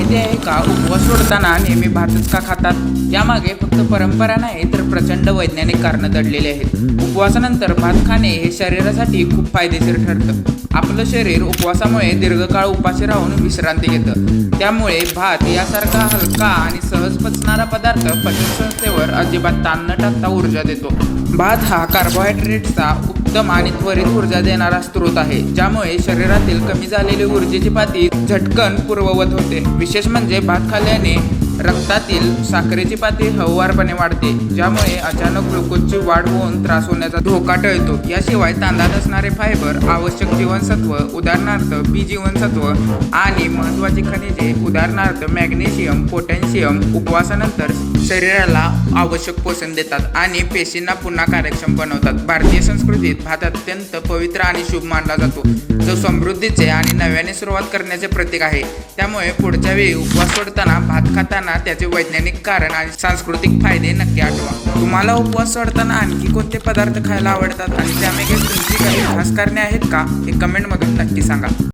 माहिती आहे का, उपवास सोडताना नेहमी भातच का खातात? यामागे फक्त परंपरा नाही तर प्रचंड वैज्ञानिक कारणं दडलेली आहेत. उपवासानंतर भात खाणे हे शरीरासाठी खूप फायदेशीर ठरतं. आपलं शरीर उपवासामुळे दीर्घकाळ उपाशी राहून विश्रांती घेतं. त्यामुळे भात यासारखा हलका आणि सहज पचणारा पदार्थ पचनसंस्थेवर अजिबात ताण न टाकता ऊर्जा देतो. भात हा कार्बोहायड्रेट्सचा उत्तम आणि त्वरित ऊर्जा देणारा स्रोत आहे, ज्यामुळे शरीरातील कमी झालेली ऊर्जेची पातळी झटकन पूर्ववत होते. विशेष म्हणजे भात खाल्ल्याने रक्तातील साखरेची पातळी हळूवारपणे वाढते, ज्यामुळे अचानक ग्लुकोजची वाढ होऊन त्रास होण्याचा धोका टळतो. याशिवाय तांदळात असणारे फायबर, आवश्यक जीवनसत्व उदाहरणार्थ बी जीवनसत्व आणि महत्त्वाची खनिजे उदाहरणार्थ मॅग्नेशियम, पोटॅशियम उपवासानंतर शरीराला आवश्यक पोषण देतात आणि पेशींना पुन्हा कार्यक्षम बनवतात. भारतीय संस्कृतीत भात अत्यंत पवित्र आणि शुभ मानला जातो, जो समृद्धीचे आणि नव्याने सुरुवात करण्याचे प्रतीक आहे. त्यामुळे पुढच्या वेळी उपवास सोडताना भात खाताना त्याचे वैज्ञानिक कारण आणि सांस्कृतिक फायदे नक्की आठवा. तुम्हाला उपवास सोडताना आणखी कोणते पदार्थ खायला आवडतात आणि त्यामागे तुमची काही खास कारणे आहेत का, हे कमेंटमधून नक्की सांगा.